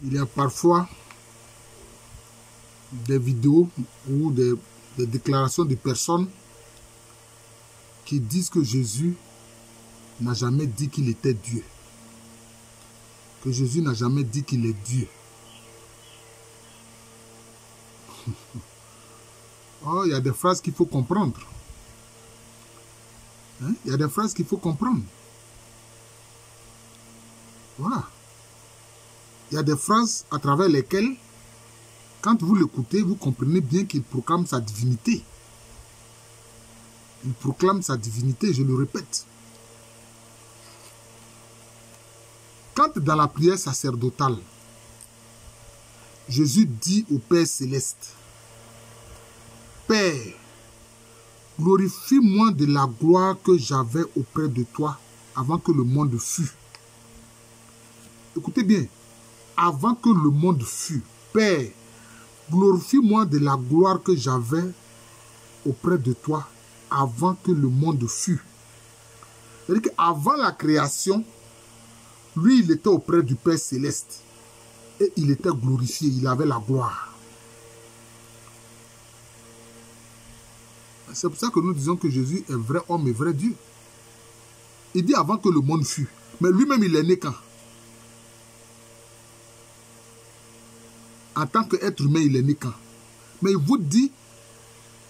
Il y a parfois des vidéos ou des déclarations de personnes qui disent que Jésus n'a jamais dit qu'il était Dieu. Que Jésus n'a jamais dit qu'il est Dieu. Oh, il y a des phrases qu'il faut comprendre. Hein? Il y a des phrases qu'il faut comprendre. Voilà. Il y a des phrases à travers lesquelles, quand vous l'écoutez, vous comprenez bien qu'il proclame sa divinité. Il proclame sa divinité, je le répète. Quand dans la prière sacerdotale, Jésus dit au Père Céleste, « Père, glorifie-moi de la gloire que j'avais auprès de toi avant que le monde fût. » Écoutez bien, avant que le monde fût, Père, glorifie-moi de la gloire que j'avais auprès de toi avant que le monde fût. C'est-à-dire qu'avant la création, lui, il était auprès du Père Céleste. Et il était glorifié, il avait la gloire. C'est pour ça que nous disons que Jésus est vrai homme et vrai Dieu. Il dit avant que le monde fût. Mais lui-même, il est né quand? En tant qu'être humain, il est né quand? Mais il vous dit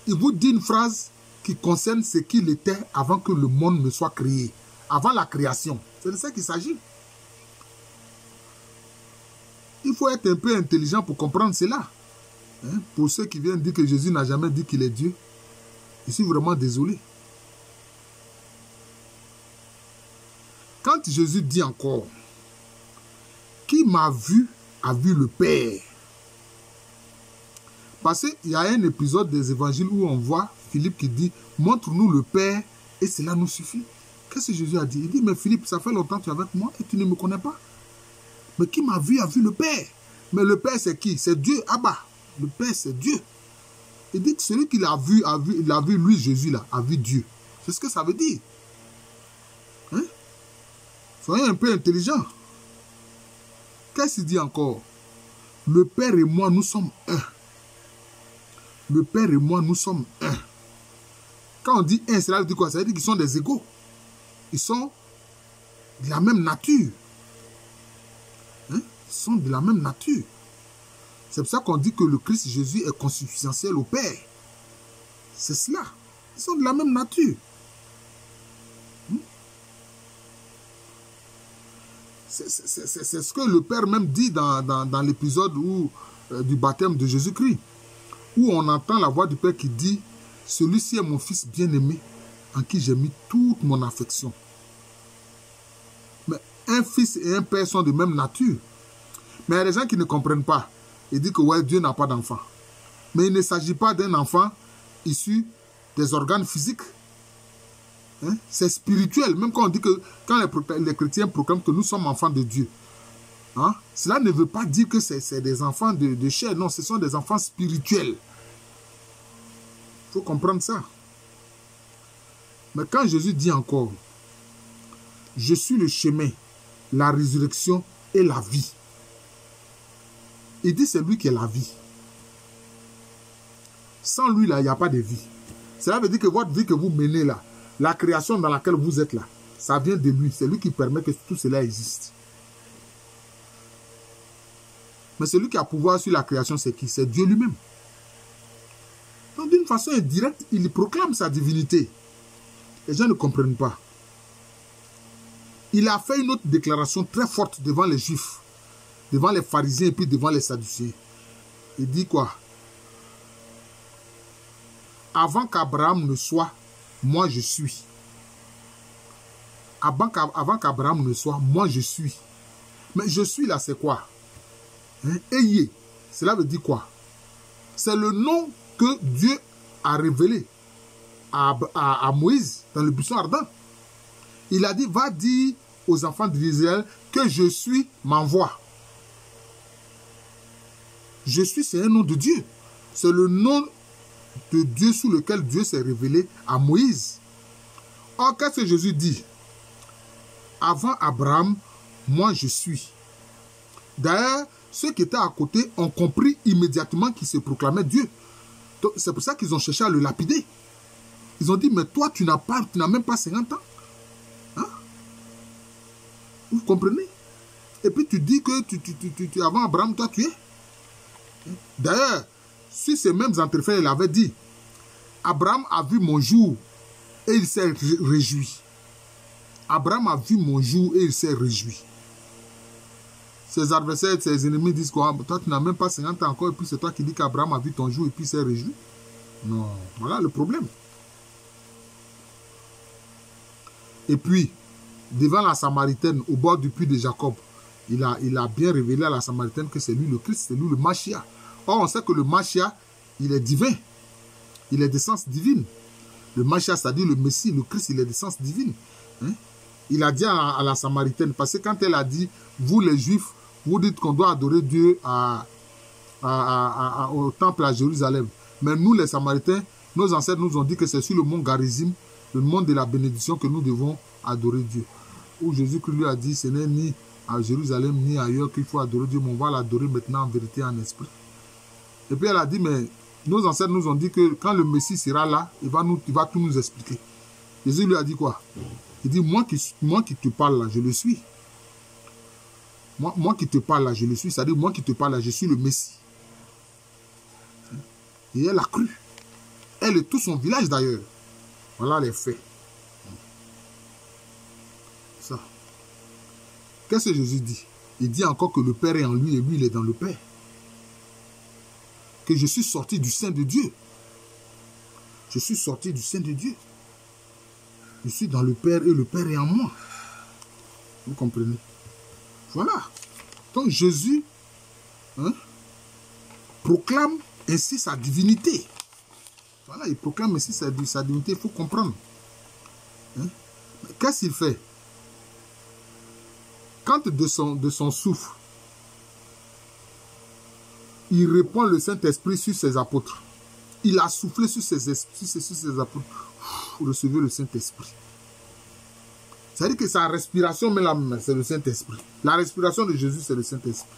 une phrase qui concerne ce qu'il était avant que le monde ne soit créé. Avant la création. C'est de ça qu'il s'agit. Il faut être un peu intelligent pour comprendre cela. Hein? Pour ceux qui viennent dire que Jésus n'a jamais dit qu'il est Dieu, je suis vraiment désolé. Quand Jésus dit encore, « Qui m'a vu, a vu le Père ». Parce qu'il y a un épisode des évangiles où on voit Philippe qui dit, « Montre-nous le Père et cela nous suffit ». Qu'est-ce que Jésus a dit? Il dit, « Mais Philippe, ça fait longtemps que tu es avec moi et tu ne me connais pas. Mais qui m'a vu a vu le Père. » Mais le Père, c'est qui? C'est Dieu. Abba. Le Père, c'est Dieu. Il dit que celui qui l'a vu, il a vu lui, Jésus, là, a vu Dieu. C'est ce que ça veut dire. Hein? Soyez un peu intelligent. Qu'est-ce qu'il dit encore? Le Père et moi, nous sommes un. Le Père et moi, nous sommes un. Quand on dit un, cela veut dire quoi? Ça veut dire qu'ils sont des égaux. Ils sont de la même nature. Hein? Ils sont de la même nature. C'est pour ça qu'on dit que le Christ Jésus est consubstantiel au Père. C'est cela. Ils sont de la même nature. C'est ce que le Père même dit dans l'épisode du baptême de Jésus-Christ. Où on entend la voix du Père qui dit « Celui-ci est mon Fils bien-aimé, en qui j'ai mis toute mon affection. » Mais un fils et un père sont de même nature. Mais il y a des gens qui ne comprennent pas. Ils disent que ouais, Dieu n'a pas d'enfant. Mais il ne s'agit pas d'un enfant issu des organes physiques. Hein? C'est spirituel. Même quand on dit que quand les chrétiens proclament que nous sommes enfants de Dieu, hein? Cela ne veut pas dire que c'est des enfants de chair. Non, ce sont des enfants spirituels. Il faut comprendre ça. Mais quand Jésus dit encore, « Je suis le chemin, la résurrection et la vie », il dit c'est lui qui est la vie. Sans lui, là, il n'y a pas de vie. Cela veut dire que votre vie que vous menez là, la création dans laquelle vous êtes là, ça vient de lui. C'est lui qui permet que tout cela existe. Mais celui qui a pouvoir sur la création, c'est qui? C'est Dieu lui-même. Donc d'une façon indirecte, il proclame sa divinité. Les gens ne comprennent pas. Il a fait une autre déclaration très forte devant les Juifs, devant les pharisiens et puis devant les sadducéens. Il dit quoi? Avant qu'Abraham ne soit, moi je suis. Avant qu'Abraham ne soit, moi je suis. Mais je suis là, c'est quoi? Hein? Ayez. Cela veut dire quoi? C'est le nom que Dieu a révélé à Moïse dans le buisson ardent. Il a dit, va dire aux enfants d'Israël que je suis m'envoie. Je suis, c'est un nom de Dieu. C'est le nom de Dieu sous lequel Dieu s'est révélé à Moïse. Or, qu'est-ce que Jésus dit? Avant Abraham, moi je suis. D'ailleurs, ceux qui étaient à côté ont compris immédiatement qu'il se proclamait Dieu. C'est pour ça qu'ils ont cherché à le lapider. Ils ont dit, mais toi, tu n'as même pas 50 ans. Hein? Vous comprenez? Et puis tu dis que avant Abraham, toi, tu es. D'ailleurs, si ces mêmes entrefaits, il avait dit, Abraham a vu mon jour et il s'est réjoui. Abraham a vu mon jour et il s'est réjoui. Ses adversaires, ses ennemis disent quoi? Toi, tu n'as même pas 50 ans encore, et puis c'est toi qui dis qu'Abraham a vu ton jour et puis il s'est réjoui. Non, voilà le problème. Et puis, devant la Samaritaine, au bord du puits de Jacob, il a bien révélé à la Samaritaine que c'est lui le Christ, c'est lui le Machia. Or, on sait que le Machia, il est divin. Il est d'essence divine. Le Machia, c'est-à-dire le Messie, le Christ, il est d'essence divine. Hein? Il a dit à la Samaritaine, parce que quand elle a dit, vous les Juifs, vous dites qu'on doit adorer Dieu au temple à Jérusalem. Mais nous, les Samaritains, nos ancêtres nous ont dit que c'est sur le mont Garizim, le mont de la bénédiction, que nous devons adorer Dieu. Où Jésus-Christ lui a dit, ce n'est ni à Jérusalem, ni ailleurs qu'il faut adorer Dieu, mais on va l'adorer maintenant en vérité, en esprit. Et puis elle a dit, mais nos ancêtres nous ont dit que quand le Messie sera là, il va tout nous expliquer. Jésus lui a dit quoi? Il dit, moi qui te parle là, je le suis. Moi qui te parle là, je le suis. C'est-à-dire, moi qui te parle là, je suis le Messie. Et elle a cru. Elle et tout son village d'ailleurs. Voilà les faits. Ça. Qu'est-ce que Jésus dit? Il dit encore que le Père est en lui et lui, il est dans le Père. Que je suis sorti du sein de Dieu. Je suis sorti du sein de Dieu. Je suis dans le Père et le Père est en moi. Vous comprenez? Voilà. Donc Jésus proclame ainsi sa divinité. Voilà, il proclame ainsi sa divinité. Il faut comprendre. Hein? Qu'est-ce qu'il fait? Quand de son souffle, il répand le Saint-Esprit sur ses apôtres. Il a soufflé sur ses apôtres. Recevez le Saint-Esprit. C'est-à-dire que sa respiration, mais c'est le Saint-Esprit. La respiration de Jésus, c'est le Saint-Esprit.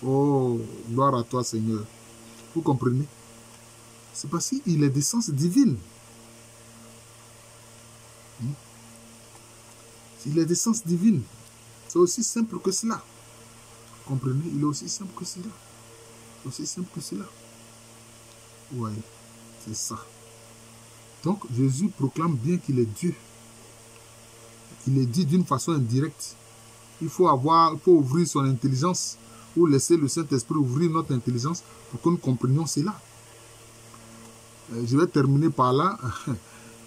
Oh, gloire à toi, Seigneur. Vous comprenez? C'est parce qu'il est d'essence divine. Il est d'essence divine. C'est aussi simple que cela. Vous comprenez? Il est aussi simple que cela. C'est aussi simple que cela. Oui, c'est ça. Donc, Jésus proclame bien qu'il est Dieu. Il est dit d'une façon indirecte. Il faut ouvrir son intelligence ou laisser le Saint-Esprit ouvrir notre intelligence pour que nous comprenions cela. Je vais terminer par là.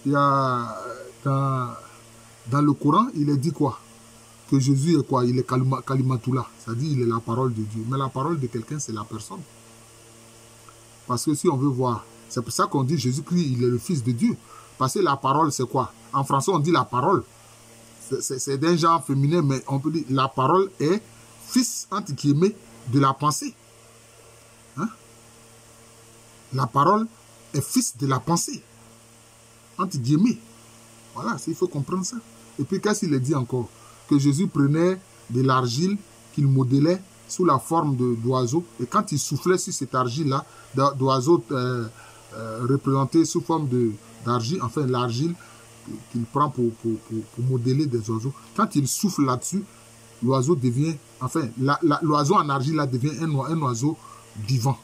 Il y a dans le Coran, il est dit quoi? Que Jésus est quoi? Il est Kalimatullah. C'est-à-dire il est la parole de Dieu. Mais la parole de quelqu'un, c'est la personne. Parce que si on veut voir, c'est pour ça qu'on dit Jésus-Christ, il est le Fils de Dieu. Parce que la parole, c'est quoi? En français, on dit la parole. C'est d'un genre féminin, mais on peut dire la parole est fils, entre guillemets, de la pensée. Hein? La parole est fils de la pensée. Entre guillemets. Voilà, il faut comprendre ça. Et puis, qu'est-ce qu'il a dit encore? Que Jésus prenait de l'argile qu'il modélait sous la forme d'oiseaux. Et quand il soufflait sur cette argile-là, d'oiseaux représentés sous forme d'argile, enfin l'argile qu'il prend pour modeler des oiseaux. Quand il souffle là-dessus, l'oiseau devient, enfin, l'oiseau en argile là devient un oiseau vivant.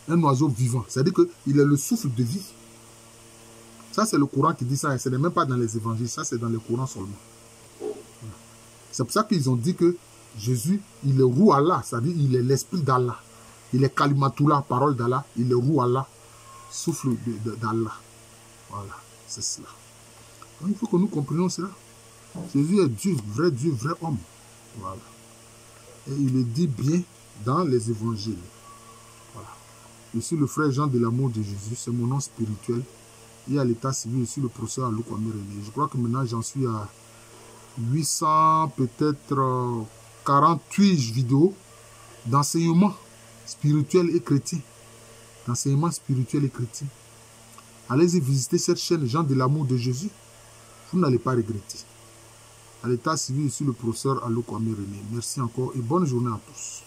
Un oiseau vivant. C'est-à-dire qu'il est le souffle de vie. Ça, c'est le Coran qui dit ça. Et ce n'est même pas dans les évangiles. Ça, c'est dans le Coran seulement. C'est pour ça qu'ils ont dit que Jésus, il est Ruh Allah. C'est-à-dire il est l'esprit d'Allah. Il est Kalimatullah, parole d'Allah. Il est Ruh Allah, souffle d'Allah. Voilà, c'est cela. Donc, il faut que nous comprenions cela. Jésus est Dieu, vrai homme. Voilà. Et il le dit bien dans les évangiles. Voilà. Je suis le frère Jean de l'amour de Jésus. C'est mon nom spirituel. Et à l'état civil, je suis le professeur Alou Kwame René. Je crois que maintenant, j'en suis à 800, peut-être 48 vidéos d'enseignement spirituel et chrétien. D'enseignement spirituel et chrétien. Allez-y visiter cette chaîne Jean de l'amour de Jésus. Vous n'allez pas regretter. À l'état civil, je suis le professeur Alou Kwame René. Merci encore et bonne journée à tous.